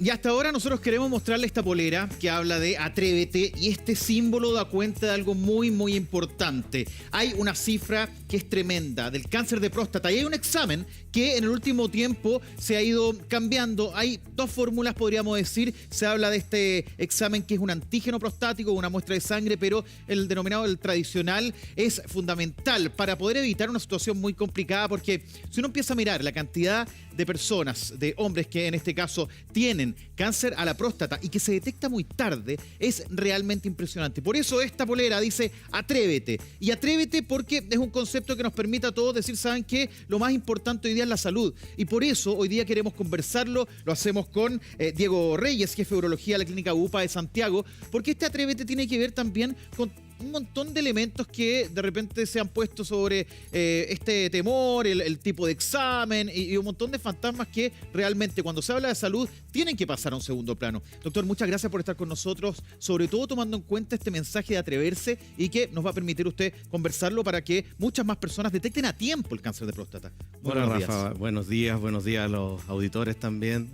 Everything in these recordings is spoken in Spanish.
Y hasta ahora nosotros queremos mostrarle esta polera que habla de Atrévete, y este símbolo da cuenta de algo muy importante. Hay una cifra que es tremenda del cáncer de próstata y hay un examen que en el último tiempo se ha ido cambiando. Hay dos fórmulas, podríamos decir. Se habla de este examen que es un antígeno prostático, una muestra de sangre, pero el denominado, el tradicional, es fundamental para poder evitar una situación muy complicada, porque si uno empieza a mirar la cantidad de personas, de hombres que en este caso tienen cáncer a la próstata y que se detecta muy tarde, es realmente impresionante. Por eso esta polera dice Atrévete. Y Atrévete porque es un concepto que nos permite a todos decir, ¿saben qué? Lo más importante hoy día es la salud. Y por eso hoy día queremos conversarlo. Lo hacemos con Diego Reyes, jefe de urología de la Clínica UPA de Santiago, porque este Atrévete tiene que ver también con un montón de elementos que de repente se han puesto sobre este temor, el tipo de examen y un montón de fantasmas que realmente cuando se habla de salud tienen que pasar a un segundo plano. Doctor, muchas gracias por estar con nosotros, sobre todo tomando en cuenta este mensaje de atreverse y que nos va a permitir usted conversarlo para que muchas más personas detecten a tiempo el cáncer de próstata. Hola Rafa, buenos días a los auditores también.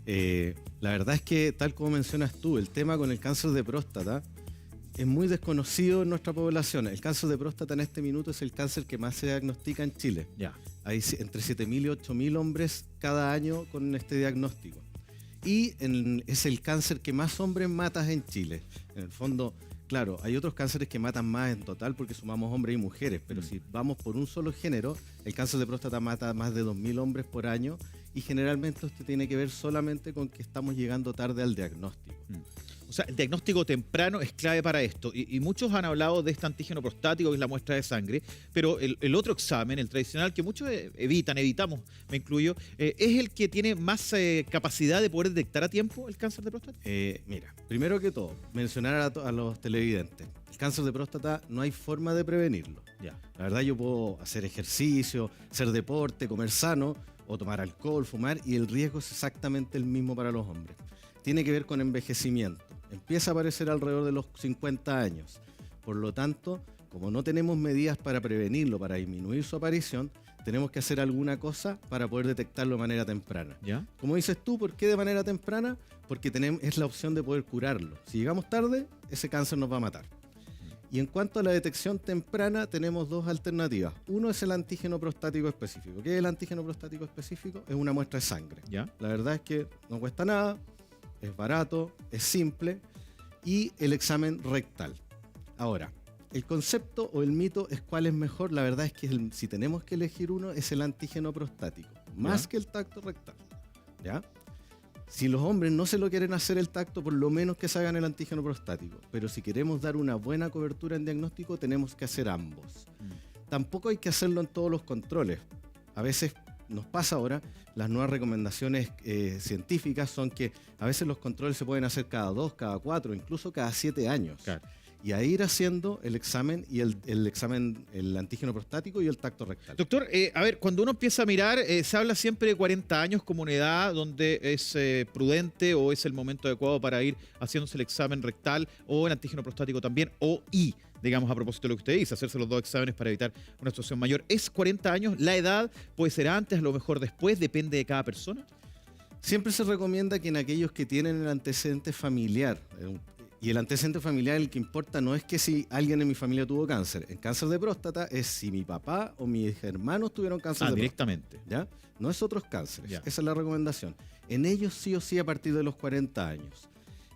La verdad es que, tal como mencionas tú, el tema con el cáncer de próstata es muy desconocido en nuestra población. El cáncer de próstata en este minuto es el cáncer que más se diagnostica en Chile. Ya. Hay entre 7.000 y 8.000 hombres cada año con este diagnóstico. Y es el cáncer que más hombres mata en Chile. En el fondo, claro, hay otros cánceres que matan más en total porque sumamos hombres y mujeres, pero si vamos por un solo género, el cáncer de próstata mata más de 2.000 hombres por año, y generalmente esto tiene que ver solamente con que estamos llegando tarde al diagnóstico. O sea, el diagnóstico temprano es clave para esto. Y muchos han hablado de este antígeno prostático, que es la muestra de sangre, pero el otro examen, el tradicional, que muchos evitamos, me incluyo, es el que tiene más capacidad de poder detectar a tiempo el cáncer de próstata. Mira, primero que todo, mencionar a los televidentes. El cáncer de próstata no hay forma de prevenirlo. Ya. La verdad, yo puedo hacer ejercicio, hacer deporte, comer sano, o tomar alcohol, fumar, y el riesgo es exactamente el mismo para los hombres. Tiene que ver con envejecimiento. Empieza a aparecer alrededor de los 50 años. Por lo tanto, como no tenemos medidas para prevenirlo, para disminuir su aparición, tenemos que hacer alguna cosa para poder detectarlo de manera temprana. ¿Ya? Como dices tú, ¿por qué de manera temprana? Porque es la opción de poder curarlo. Si llegamos tarde, ese cáncer nos va a matar. Y en cuanto a la detección temprana, tenemos dos alternativas. Uno es el antígeno prostático específico. ¿Qué es el antígeno prostático específico? Es una muestra de sangre. ¿Ya? La verdad es que no cuesta nada, es barato, es simple, y el examen rectal. Ahora, el concepto o el mito es cuál es mejor. La verdad es que si tenemos que elegir uno, es el antígeno prostático, más que el tacto rectal. ¿Ya? Si los hombres no se lo quieren hacer el tacto, por lo menos que se hagan el antígeno prostático. Pero si queremos dar una buena cobertura en diagnóstico, tenemos que hacer ambos. Tampoco hay que hacerlo en todos los controles. A veces nos pasa ahora, las nuevas recomendaciones científicas son que a veces los controles se pueden hacer cada 2, cada 4, incluso cada 7 años. Claro. Y a ir haciendo el examen y el examen, el antígeno prostático y el tacto rectal. Doctor, a ver, cuando uno empieza a mirar, se habla siempre de 40 años como una edad donde es prudente o es el momento adecuado para ir haciéndose el examen rectal o el antígeno prostático también, digamos, a propósito de lo que usted dice, hacerse los dos exámenes para evitar una situación mayor. ¿Es 40 años la edad? ¿Puede ser antes, a lo mejor después? ¿Depende de cada persona? Siempre se recomienda que en aquellos que tienen el antecedente familiar, y el antecedente familiar, el que importa no es que si alguien en mi familia tuvo cáncer. El cáncer de próstata es si mi papá o mis hermanos tuvieron cáncer de directamente. próstata. ¿Ya? No es otros cánceres. Ya. Esa es la recomendación. En ellos sí o sí a partir de los 40 años.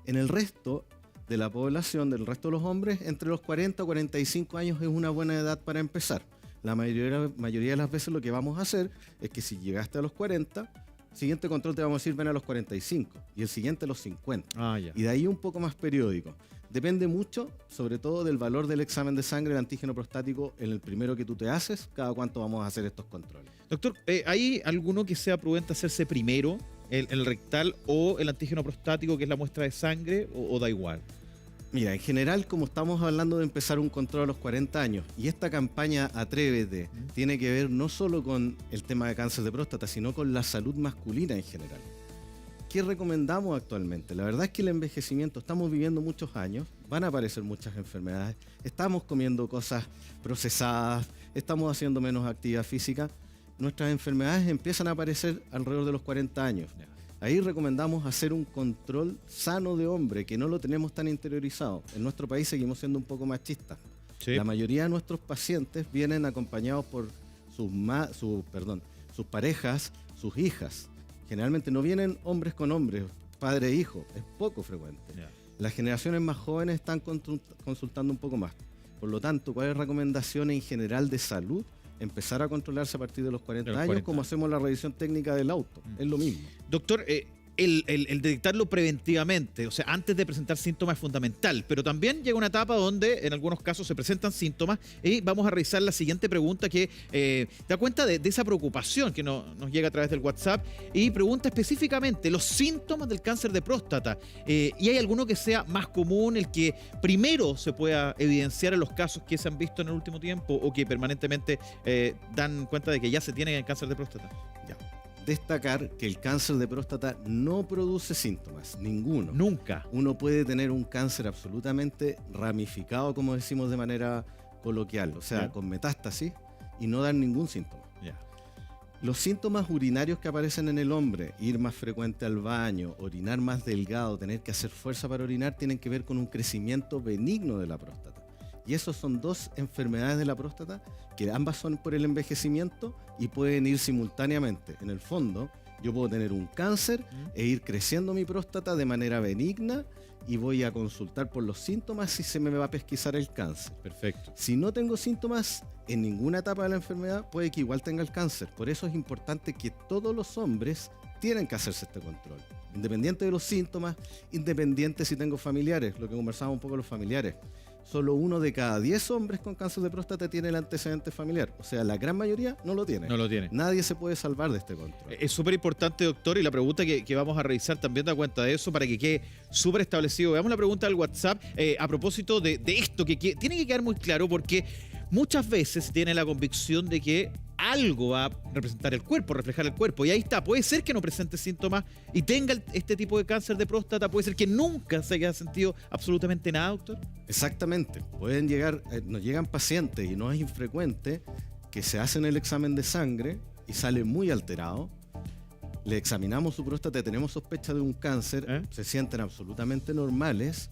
En el resto de la población, del resto de los hombres, entre los 40 o 45 años es una buena edad para empezar. La mayoría de las veces lo que vamos a hacer es que si llegaste a los 40, siguiente control te vamos a decir ven a los 45 y el siguiente a los 50. Ya. Y de ahí un poco más periódico. Depende mucho, sobre todo, del valor del examen de sangre, el antígeno prostático, en el primero que tú te haces, cada cuánto vamos a hacer estos controles. Doctor, ¿hay alguno que sea prudente hacerse primero, el rectal o el antígeno prostático, que es la muestra de sangre, o da igual? Mira, en general, como estamos hablando de empezar un control a los 40 años, y esta campaña Atrévete tiene que ver no solo con el tema de cáncer de próstata, sino con la salud masculina en general. ¿Qué recomendamos actualmente? La verdad es que el envejecimiento, estamos viviendo muchos años, van a aparecer muchas enfermedades, estamos comiendo cosas procesadas, estamos haciendo menos actividad física. Nuestras enfermedades empiezan a aparecer alrededor de los 40 años. Ahí recomendamos hacer un control sano de hombre, que no lo tenemos tan interiorizado. En nuestro país seguimos siendo un poco machistas. Sí. La mayoría de nuestros pacientes vienen acompañados por sus parejas, sus hijas. Generalmente no vienen hombres con hombres, padre e hijo, es poco frecuente. Ya. Las generaciones más jóvenes están consultando un poco más. Por lo tanto, ¿cuál es la recomendación en general de salud? Empezar a controlarse a partir de los 40 De los años, 40 como años. hacemos la revisión técnica del auto. Es lo mismo. Doctor, el detectarlo preventivamente, o sea, antes de presentar síntomas es fundamental, pero también llega una etapa donde en algunos casos se presentan síntomas y vamos a revisar la siguiente pregunta que da cuenta de esa preocupación que nos llega a través del WhatsApp y pregunta específicamente los síntomas del cáncer de próstata. ¿Y hay alguno que sea más común, el que primero se pueda evidenciar en los casos que se han visto en el último tiempo o que permanentemente dan cuenta de que ya se tiene cáncer de próstata? Ya. Destacar que el cáncer de próstata no produce síntomas, ninguno. Nunca. Uno puede tener un cáncer absolutamente ramificado, como decimos de manera coloquial, o sea, Ya. con metástasis y no dar ningún síntoma. Ya. Los síntomas urinarios que aparecen en el hombre, ir más frecuente al baño, orinar más delgado, tener que hacer fuerza para orinar, tienen que ver con un crecimiento benigno de la próstata. Y esos son dos enfermedades de la próstata que ambas son por el envejecimiento y pueden ir simultáneamente. En el fondo, yo puedo tener un cáncer e ir creciendo mi próstata de manera benigna y voy a consultar por los síntomas si se me va a pesquisar el cáncer. Perfecto. Si no tengo síntomas en ninguna etapa de la enfermedad, puede que igual tenga el cáncer. Por eso es importante que todos los hombres tienen que hacerse este control. Independiente de los síntomas, independiente si tengo familiares, lo que conversábamos un poco los familiares. Solo 1 de cada 10 hombres con cáncer de próstata tiene el antecedente familiar. O sea, la gran mayoría no lo tiene. No lo tiene. Nadie se puede salvar de este control. Es súper importante, doctor, y la pregunta que vamos a revisar también da cuenta de eso para que quede súper establecido. Veamos la pregunta del WhatsApp a propósito de esto, que tiene que quedar muy claro porque muchas veces se tiene la convicción de que algo va a representar el cuerpo, reflejar el cuerpo. Y ahí está, puede ser que no presente síntomas y tenga este tipo de cáncer de próstata, puede ser que nunca se haya sentido absolutamente nada, doctor. Exactamente. Pueden llegar, nos llegan pacientes y no es infrecuente que se hacen el examen de sangre y sale muy alterado. Le examinamos su próstata, tenemos sospecha de un cáncer, se sienten absolutamente normales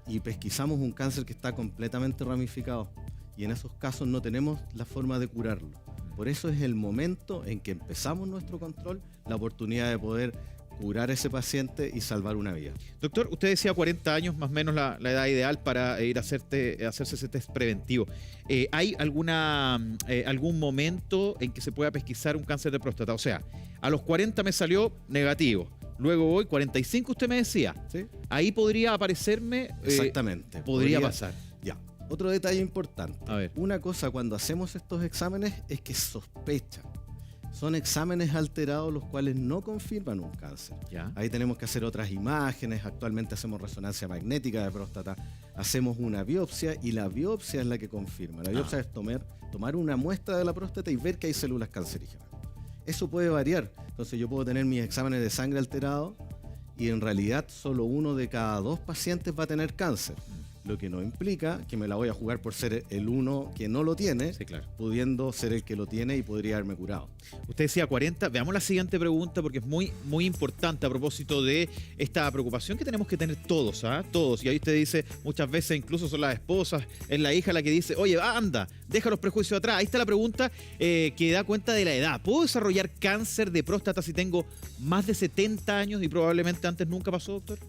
y pesquisamos un cáncer que está completamente ramificado. Y en esos casos no tenemos la forma de curarlo. Por eso es el momento en que empezamos nuestro control, la oportunidad de poder curar a ese paciente y salvar una vida. Doctor, usted decía 40 años más o menos la edad ideal para ir a hacerse ese test preventivo. ¿Hay algún momento en que se pueda pesquisar un cáncer de próstata? O sea, a los 40 me salió negativo. Luego voy, 45 usted me decía. ¿Sí? Ahí podría aparecerme. Exactamente. Podría pasar. Ya. Otro detalle importante. A ver. Una cosa cuando hacemos estos exámenes es que sospecha. Son exámenes alterados los cuales no confirman un cáncer. Ya. Ahí tenemos que hacer otras imágenes. Actualmente hacemos resonancia magnética de próstata. Hacemos una biopsia y la biopsia es la que confirma. La biopsia es tomar una muestra de la próstata y ver que hay células cancerígenas. Eso puede variar. Entonces yo puedo tener mis exámenes de sangre alterados y en realidad solo 1 de cada 2 pacientes va a tener cáncer. Lo que no implica que me la voy a jugar por ser el uno que no lo tiene, Sí, claro. pudiendo ser el que lo tiene y podría haberme curado. Usted decía 40. Veamos la siguiente pregunta porque es muy, muy importante a propósito de esta preocupación que tenemos que tener todos, ¿ah? Todos. Y ahí usted dice, muchas veces incluso son las esposas, es la hija la que dice, oye, anda, deja los prejuicios atrás. Ahí está la pregunta que da cuenta de la edad. ¿Puedo desarrollar cáncer de próstata si tengo más de 70 años y probablemente antes nunca pasó, doctor?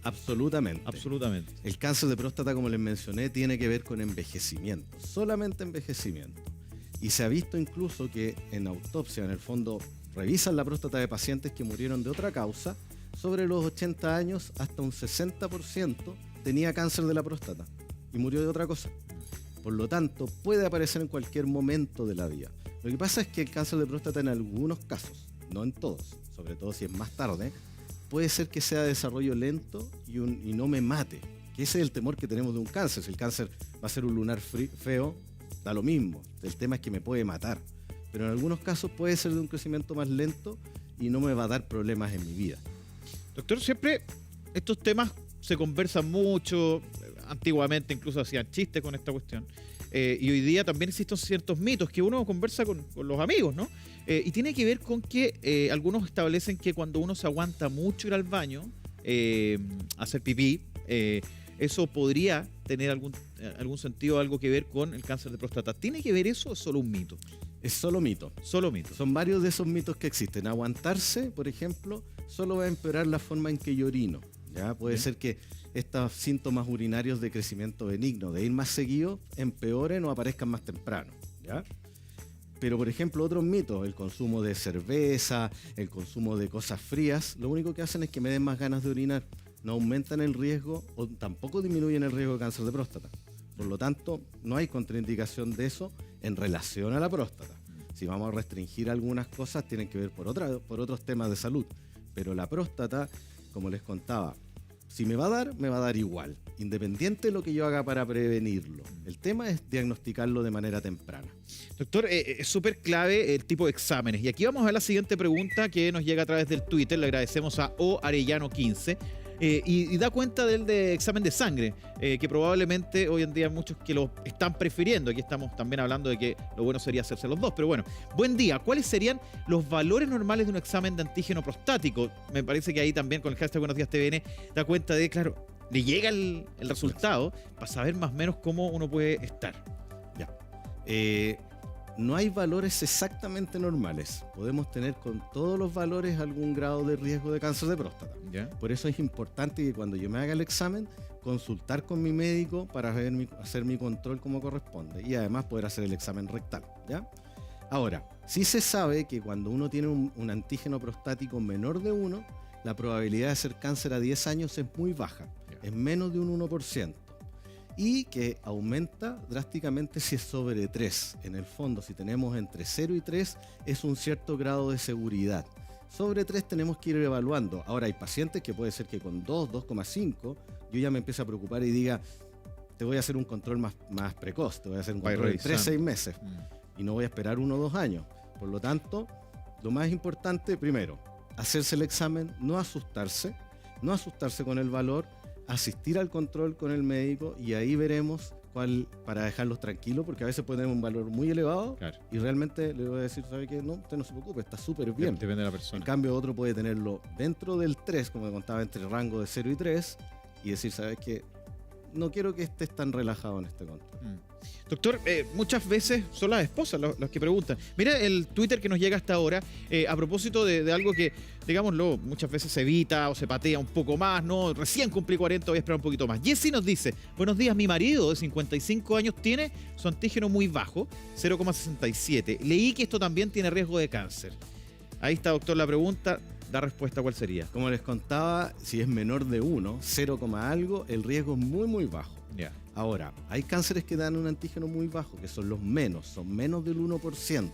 Absolutamente. Absolutamente. El cáncer de próstata, como les mencioné, tiene que ver con envejecimiento, solamente envejecimiento. Y se ha visto incluso que en autopsia, en el fondo, revisan la próstata de pacientes que murieron de otra causa. Sobre los 80 años, hasta un 60% tenía cáncer de la próstata y murió de otra cosa. Por lo tanto, puede aparecer en cualquier momento de la vida. Lo que pasa es que el cáncer de próstata en algunos casos, no en todos, sobre todo si es más tarde, puede ser que sea de desarrollo lento y no me mate. Que ese es el temor que tenemos de un cáncer. Si el cáncer va a ser un lunar feo, da lo mismo. El tema es que me puede matar. Pero en algunos casos puede ser de un crecimiento más lento y no me va a dar problemas en mi vida. Doctor, siempre estos temas se conversan mucho. Antiguamente incluso hacían chistes con esta cuestión. y hoy día también existen ciertos mitos que uno conversa con los amigos, ¿no? Y tiene que ver con que algunos establecen que cuando uno se aguanta mucho ir al baño, hacer pipí, eso podría tener algún sentido, algo que ver con el cáncer de próstata. ¿Tiene que ver eso o es solo un mito? Es solo mito. Solo mito. Son varios de esos mitos que existen. Aguantarse, por ejemplo, solo va a empeorar la forma en que yo orino. ¿Ya? Puede ser que estos síntomas urinarios de crecimiento benigno, de ir más seguido, empeoren o aparezcan más temprano. ¿Ya? Pero, por ejemplo, otros mitos, el consumo de cerveza, el consumo de cosas frías, lo único que hacen es que me den más ganas de orinar. No aumentan el riesgo o tampoco disminuyen el riesgo de cáncer de próstata. Por lo tanto, no hay contraindicación de eso en relación a la próstata. Si vamos a restringir algunas cosas, tienen que ver por otros temas de salud. Pero la próstata, como les contaba, si me va a dar igual, independiente de lo que yo haga para prevenirlo. El tema es diagnosticarlo de manera temprana. Doctor, es súper clave el tipo de exámenes. Y aquí vamos a ver la siguiente pregunta que nos llega a través del Twitter. Le agradecemos a oarellano15. Y da cuenta del de examen de sangre, que probablemente hoy en día hay muchos que lo están prefiriendo. Aquí estamos también hablando de que lo bueno sería hacerse los dos. Pero bueno, buen día. ¿Cuáles serían los valores normales de un examen de antígeno prostático? Me parece que ahí también con el hashtag Buenos Días TVN da cuenta de, claro, le llega el resultado para saber más o menos cómo uno puede estar. Ya. No hay valores exactamente normales. Podemos tener con todos los valores algún grado de riesgo de cáncer de próstata. ¿Ya? Por eso es importante que cuando yo me haga el examen, consultar con mi médico para hacer mi control como corresponde y además poder hacer el examen rectal. ¿Ya? Ahora, sí se sabe que cuando uno tiene un antígeno prostático menor de 1, la probabilidad de hacer cáncer a 10 años es muy baja, es menos de un 1%. Y que aumenta drásticamente si es sobre 3. En el fondo, si tenemos entre 0 y 3, es un cierto grado de seguridad. Sobre 3 tenemos que ir evaluando. Ahora, hay pacientes que puede ser que con 2, 2,5, yo ya me empiece a preocupar y diga, te voy a hacer un control más precoz, te voy a hacer un control de 3, 6 meses. Y no voy a esperar 1 o 2 años. Por lo tanto, lo más importante, primero, hacerse el examen, no asustarse con el valor, asistir al control con el médico y ahí veremos cuál, para dejarlos tranquilos, porque a veces pueden tener un valor muy elevado, claro, y realmente le voy a decir, ¿sabe qué? No, usted no se preocupe, está súper bien. Depende de la persona. En cambio, otro puede tenerlo dentro del 3, como me contaba, entre el rango de 0 y 3, y decir, ¿sabes qué? No quiero que estés tan relajado en este control. Doctor, muchas veces son las esposas las que preguntan. Mira el Twitter que nos llega hasta ahora, a propósito de algo que, digámoslo, muchas veces se evita o se patea un poco más, ¿no? Recién cumplí 40, voy a esperar un poquito más. Jessy nos dice, buenos días, mi marido de 55 años tiene su antígeno muy bajo, 0,67. Leí que esto también tiene riesgo de cáncer. Ahí está, doctor, la pregunta. Da respuesta, ¿cuál sería? Como les contaba, si es menor de 1, 0, algo, el riesgo es muy, muy bajo. Yeah. Ahora, hay cánceres que dan un antígeno muy bajo, que son los menos, son menos del 1%. Son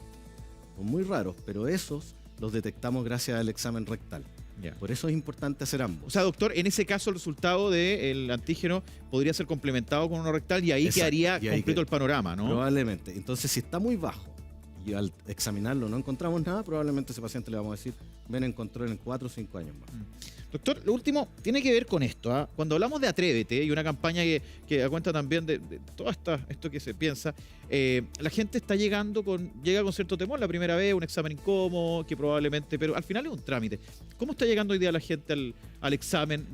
muy raros, pero esos los detectamos gracias al examen rectal. Yeah. Por eso es importante hacer ambos. O sea, doctor, en ese caso el resultado del antígeno podría ser complementado con uno rectal y ahí quedaría completo el panorama, ¿no? Probablemente. Entonces, si está muy bajo y al examinarlo no encontramos nada, probablemente a ese paciente le vamos a decir, ven en control en 4 o 5 años más. Doctor, lo último tiene que ver con esto. ¿Ah? Cuando hablamos de Atrévete y una campaña que da cuenta también de todo esto que se piensa, la gente llega con cierto temor la primera vez, un examen incómodo, que probablemente, pero al final es un trámite. ¿Cómo está llegando hoy día la gente al examen?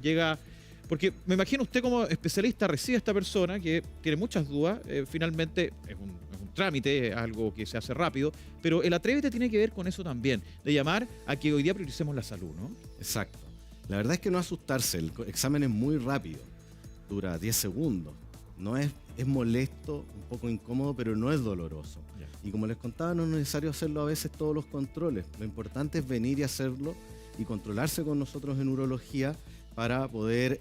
Porque me imagino usted como especialista recibe a esta persona que tiene muchas dudas, finalmente es un trámite, es algo que se hace rápido, pero el Atrévete tiene que ver con eso también, de llamar a que hoy día prioricemos la salud, ¿no? Exacto. La verdad es que no asustarse, el examen es muy rápido, dura 10 segundos, no es molesto, un poco incómodo, pero no es doloroso. Yeah. Y como les contaba, no es necesario hacerlo a veces todos los controles, lo importante es venir y hacerlo y controlarse con nosotros en urología para poder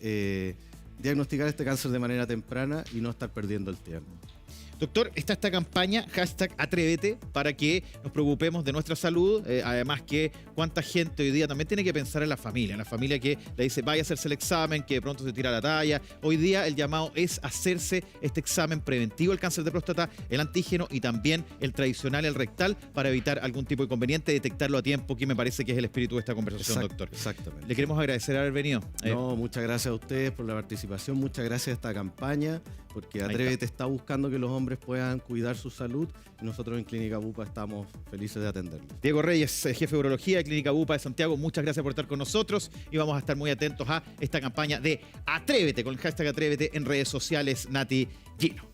diagnosticar este cáncer de manera temprana y no estar perdiendo el tiempo. Doctor, está esta campaña, #Atrévete, para que nos preocupemos de nuestra salud. Además que cuánta gente hoy día también tiene que pensar en la familia que le dice vaya a hacerse el examen, que de pronto se tira la talla. Hoy día el llamado es hacerse este examen preventivo del cáncer de próstata, el antígeno y también el tradicional, el rectal, para evitar algún tipo de inconveniente, detectarlo a tiempo, que me parece que es el espíritu de esta conversación, doctor. Exactamente. Le queremos agradecer haber venido. No, muchas gracias a ustedes por la participación, muchas gracias a esta campaña porque Ahí Atrévete está buscando que los hombres puedan cuidar su salud y nosotros en Clínica Bupa estamos felices de atenderlos. Diego Reyes, jefe de urología de Clínica Bupa de Santiago, muchas gracias por estar con nosotros y vamos a estar muy atentos a esta campaña de Atrévete con el hashtag Atrévete en redes sociales. Nati Gino.